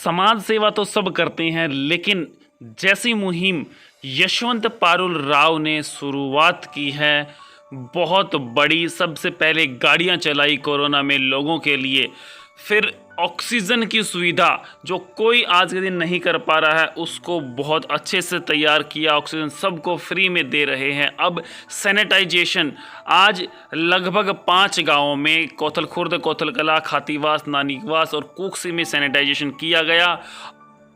समाज सेवा तो सब करते हैं, लेकिन जैसी मुहिम यशवंत पारुल राव ने शुरुआत की है, बहुत बड़ी। सबसे पहले गाड़ियां चलाई कोरोना में लोगों के लिए, फिर ऑक्सीजन की सुविधा जो कोई आज के दिन नहीं कर पा रहा है उसको बहुत अच्छे से तैयार किया, ऑक्सीजन सबको फ्री में दे रहे हैं। अब सैनिटाइजेशन आज लगभग 5 गांवों में कोथल खुर्द, कोथल कला, खातीवास, नानीवास और कुक्सी में सैनिटाइजेशन किया गया।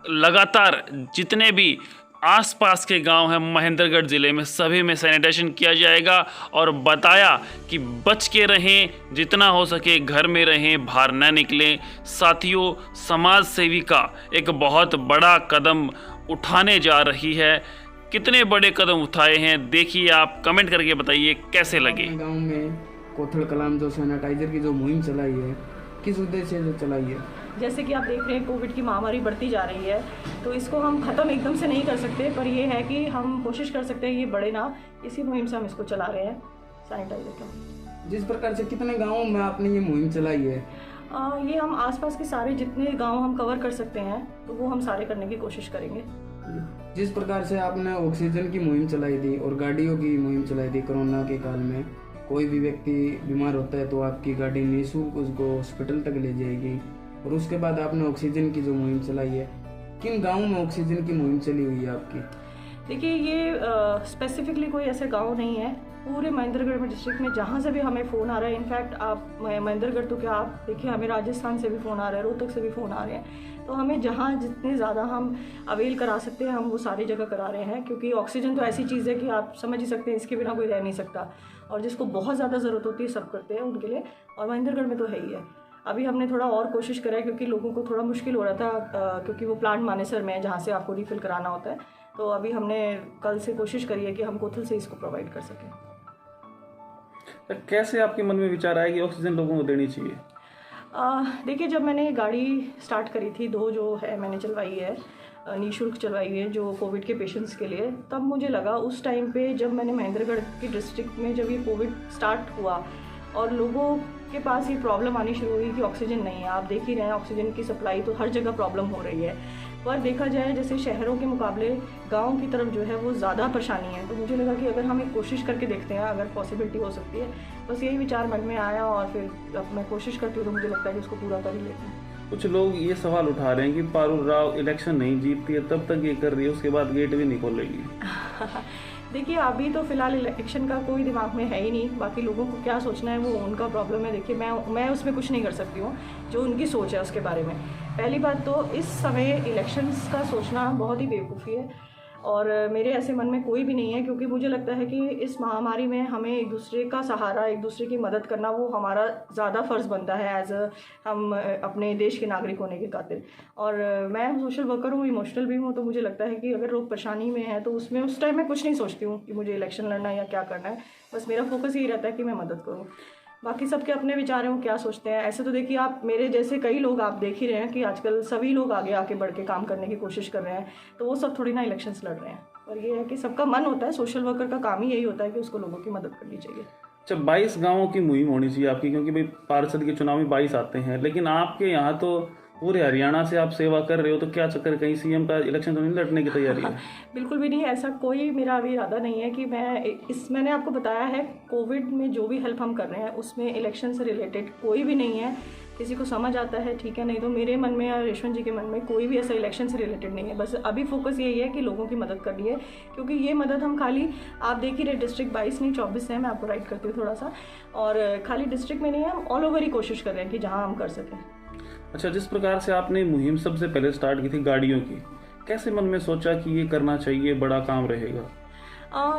लगातार जितने भी आसपास के गांव हैं महेंद्रगढ़ ज़िले में, सभी में सैनिटाइजेशन किया जाएगा और बताया कि बच के रहें, जितना हो सके घर में रहें, बाहर न निकलें। साथियों, समाज सेविका एक बहुत बड़ा कदम उठाने जा रही है। कितने बड़े कदम उठाए हैं देखिए, आप कमेंट करके बताइए कैसे लगे। गांव में कोथल कलाम जो सैनिटाइजर की जो मुहिम चलाई है, किस उद्देश्य से चलाई है? जैसे कि आप देख रहे हैं कोविड की महामारी बढ़ती जा रही है, तो इसको हम ख़त्म एकदम से नहीं कर सकते, पर ये है कि हम कोशिश कर सकते हैं ये बढ़े ना। इसी मुहिम से हम इसको चला रहे हैं सैनिटाइजर का। जिस प्रकार से कितने गांवों में आपने ये मुहिम चलाई है? ये हम आसपास के सारे जितने गांव हम कवर कर सकते हैं तो वो हम सारे करने की कोशिश करेंगे। जिस प्रकार से आपने ऑक्सीजन की मुहिम चलाई थी और गाड़ियों की मुहिम चलाई थी कोरोना के काल में, कोई भी व्यक्ति बीमार होता है तो आपकी गाड़ी निःशुल्क उसको हॉस्पिटल तक ले जाएगी। और उसके बाद आपने ऑक्सीजन की जो मुहिम चलाई है, किन गाँव में ऑक्सीजन की मुहिम चली हुई है आपकी? देखिए, ये स्पेसिफिकली कोई ऐसा गांव नहीं है, पूरे महेंद्रगढ़ में डिस्ट्रिक्ट में जहाँ से भी हमें फ़ोन आ रहा है। इनफैक्ट आप महेंद्रगढ़ तो क्या, आप देखिए हमें राजस्थान से भी फ़ोन आ रहा है, रोहतक से भी फ़ोन आ रहे हैं। तो हमें जहाँ जितने ज़्यादा हम अवेल करा सकते हैं हम वो सारी जगह करा रहे हैं, क्योंकि ऑक्सीजन तो ऐसी चीज़ है कि आप समझ ही सकते हैं इसके बिना कोई रह नहीं सकता। और जिसको बहुत ज़्यादा ज़रूरत होती है सब करते हैं उनके लिए, और महेंद्रगढ़ में तो है ही है। अभी हमने थोड़ा और कोशिश करा है क्योंकि लोगों को थोड़ा मुश्किल हो रहा था, क्योंकि वो प्लांट मानेसर में है जहाँ से आपको रिफ़िल कराना होता है। तो अभी हमने कल से कोशिश करी है कि हम कोथल से इसको प्रोवाइड कर सकें। कैसे आपके मन में विचार आया कि ऑक्सीजन लोगों को देनी चाहिए? देखिए, जब मैंने गाड़ी स्टार्ट करी थी, 2 जो है मैंने चलवाई है, निःशुल्क चलवाई है जो कोविड के पेशेंट्स के लिए, तब मुझे लगा उस टाइम पे जब मैंने महेंद्रगढ़ की डिस्ट्रिक्ट में जब ये कोविड स्टार्ट हुआ और लोगों के पास ये प्रॉब्लम आनी शुरू हुई कि ऑक्सीजन नहीं है। आप देख ही रहे हैं ऑक्सीजन की सप्लाई तो हर जगह प्रॉब्लम हो रही है। पर देखा जाए जैसे शहरों के मुकाबले गांव की तरफ जो है वो ज़्यादा परेशानी है। तो मुझे लगा कि अगर हम एक कोशिश करके देखते हैं, अगर पॉसिबिलिटी हो सकती है। बस यही विचार मन में आया और फिर अब मैं कोशिश करती हूँ तो मुझे लगता है कि उसको पूरा कर ही लेते हैं। कुछ लोग ये सवाल उठा रहे हैं कि पारुल राव इलेक्शन नहीं जीतती है तब तक ये कर रही है, उसके बाद गेट भी नहीं खोलेगी। देखिए, अभी तो फिलहाल इलेक्शन का कोई दिमाग में है ही नहीं। बाकी लोगों को क्या सोचना है वो उनका प्रॉब्लम है। देखिए, मैं उसमें कुछ नहीं कर सकती हूँ, जो उनकी सोच है उसके बारे में। पहली बात तो इस समय इलेक्शंस का सोचना बहुत ही बेवकूफ़ी है और मेरे ऐसे मन में कोई भी नहीं है, क्योंकि मुझे लगता है कि इस महामारी में हमें एक दूसरे का सहारा, एक दूसरे की मदद करना वो हमारा ज़्यादा फ़र्ज़ बनता है एज हम अपने देश के नागरिक होने के खातिर। और मैं सोशल वर्कर हूँ, इमोशनल भी हूँ, तो मुझे लगता है कि अगर लोग परेशानी में हैं तो उसमें उस टाइम मैं कुछ नहीं सोचती हूँ कि मुझे इलेक्शन लड़ना है या क्या करना है। बस मेरा फोकस यही रहता है कि मैं मदद करूँ। बाकी सबके अपने विचार हैं, वो क्या सोचते हैं। ऐसे तो देखिए, आप मेरे जैसे कई लोग आप देख ही रहे हैं कि आजकल सभी लोग आगे आके बढ़ के काम करने की कोशिश कर रहे हैं, तो वो सब थोड़ी ना इलेक्शंस लड़ रहे हैं। और ये है कि सबका मन होता है, सोशल वर्कर का काम ही यही होता है कि उसको लोगों की मदद करनी चाहिए। अच्छा, 22 गाँवों की मुहिम होनी चाहिए आपकी, क्योंकि भाई पार्षद के चुनाव में 22 आते हैं, लेकिन आपके यहाँ तो पूरे हरियाणा से आप सेवा कर रहे हो, तो क्या चक्कर, कहीं सीएम का इलेक्शन तो नहीं लड़ने की तैयारी है? बिल्कुल भी नहीं, ऐसा कोई मेरा अभी इरादा नहीं है कि मैंने आपको बताया है कोविड में जो भी हेल्प हम कर रहे हैं उसमें इलेक्शन से रिलेटेड कोई भी नहीं है। किसी को समझ आता है ठीक है, नहीं तो मेरे मन में या यशवंत जी के मन में कोई भी ऐसा इलेक्शन से रिलेटेड नहीं है। बस अभी फोकस यही है कि लोगों की मदद करनी है, क्योंकि ये मदद हम खाली, आप देख ही रहे, डिस्ट्रिक्ट 22 नहीं 24 है, मैं आपको राइट करती हूँ थोड़ा सा, और खाली डिस्ट्रिक्ट में नहीं है, हम ऑल ओवर ही कोशिश कर रहे हैं कि जहाँ हम कर सकें। अच्छा, जिस प्रकार से आपने मुहिम सबसे पहले स्टार्ट की थी गाड़ियों की, कैसे मन में सोचा कि ये करना चाहिए, बड़ा काम रहेगा?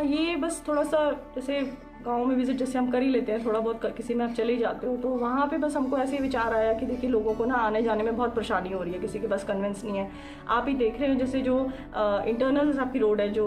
ये बस थोड़ा सा जैसे गाँव में विजिट जैसे हम कर ही लेते हैं, थोड़ा बहुत किसी में आप चले ही जाते हो, तो वहाँ पे बस हमको ऐसे ही विचार आया कि देखिए लोगों को ना आने जाने में बहुत परेशानी हो रही है, किसी के पास कन्वेंस नहीं है। आप ही देख रहे हैं जैसे जो इंटरनल आपकी रोड है जो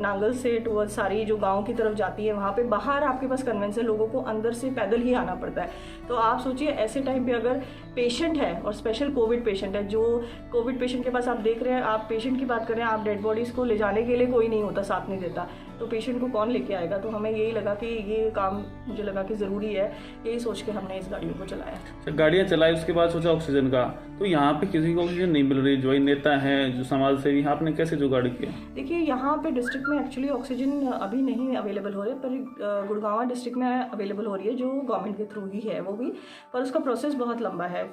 नांगल से टुवर्ड्स सारी जो गाँव की तरफ जाती है, वहाँ पे बाहर आपके पास कन्वेंस है, लोगों को अंदर से पैदल ही आना पड़ता है। तो आप सोचिए ऐसे टाइम पे अगर पेशेंट है और स्पेशल कोविड पेशेंट है, जो कोविड पेशेंट के पास आप देख रहे हैं, आप पेशेंट की बात कर रहे हैं, आप डेड बॉडीज़ को ले जाने के लिए कोई नहीं होता, साथ नहीं देता, तो पेशेंट को कौन लेके आएगा। तो हमें यही लगा कि ये काम मुझे लगा कि ज़रूरी है, यही सोच के हमने इस गाड़ियों को चलाया। गाड़ियाँ चलाई उसके बाद सोचा ऑक्सीजन का, तो यहाँ पे किसी को ऑक्सीजन नहीं मिल रही, जो ही नेता है जो समाज सेवी, आपने कैसे जुगाड़ किया? देखिए यहाँ पे डिस्ट्रिक्ट में एक्चुअली ऑक्सीजन अभी नहीं अवेलेबल हो रही है, पर गुड़गांव डिस्ट्रिक्ट में अवेलेबल हो रही है, जो गवर्नमेंट के थ्रू ही है वो भी, पर उसका प्रोसेस बहुत लंबा है।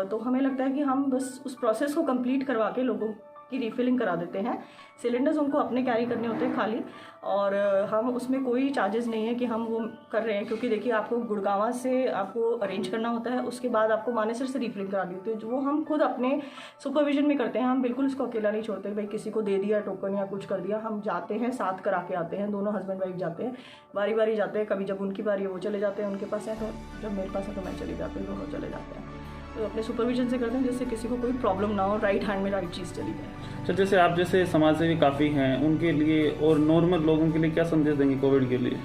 तो हमें लगता है कि हम बस उस प्रोसेस को कंप्लीट करवा के लोगों की रिफिलिंग करा देते हैं। सिलेंडर्स उनको अपने कैरी करने होते हैं खाली, और हम उसमें कोई चार्जेस नहीं है कि हम वो कर रहे हैं, क्योंकि देखिए आपको गुड़गांव से आपको अरेंज करना होता है, उसके बाद आपको मानेसर से रिफिलिंग करानी होती है, जो वो हम खुद अपने सुपरविजन में करते हैं। हम बिल्कुल उसको अकेला नहीं छोड़ते, भाई किसी को दे दिया टोकन या कुछ कर दिया, हम जाते हैं साथ करा के आते हैं, दोनों हस्बैंड वाइफ जाते हैं, बारी बारी जाते हैं। कभी जब उनकी बारी है वो चले जाते हैं, उनके पास है, तो जब मेरे पास है तो मैं चली जाती हूँ, दोनों चले जाते हैं। तो अपने सुपरविजन से करते हैं, जिससे किसी को कोई प्रॉब्लम ना हो, राइट हैंड में राइट चीज़ चली जाए। तो जैसे आप जैसे समाज सेवी काफ़ी हैं, उनके लिए और नॉर्मल लोगों के लिए क्या संदेश देंगे कोविड के लिए?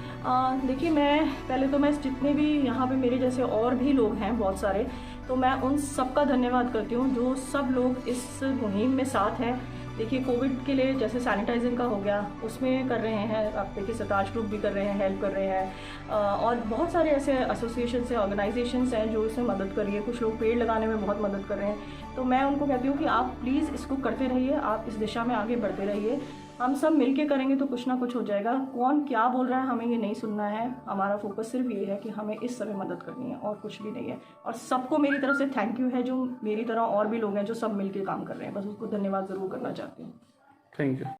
देखिए मैं जितने भी यहाँ पे मेरे जैसे और भी लोग हैं बहुत सारे, तो मैं उन सबका धन्यवाद करती हूँ जो सब लोग इस मुहिम में साथ हैं। देखिए कोविड के लिए जैसे सैनिटाइजिंग का हो गया, उसमें कर रहे हैं, आप देखिए सताज ग्रुप भी कर रहे हैं, हेल्प कर रहे हैं, और बहुत सारे ऐसे एसोसिएशंस हैं, ऑर्गेनाइजेशंस हैं जो इसमें मदद कर रही है। कुछ लोग पेड़ लगाने में बहुत मदद कर रहे हैं। तो मैं उनको कहती हूँ कि आप प्लीज़ इसको करते रहिए, आप इस दिशा में आगे बढ़ते रहिए। हम सब मिलके करेंगे तो कुछ ना कुछ हो जाएगा। कौन क्या बोल रहा है हमें ये नहीं सुनना है, हमारा फोकस सिर्फ ये है कि हमें इस समय मदद करनी है और कुछ भी नहीं है। और सबको मेरी तरफ से थैंक यू है, जो मेरी तरह और भी लोग हैं जो सब मिलके काम कर रहे हैं, बस उसको धन्यवाद ज़रूर करना चाहती हूँ। Thank you.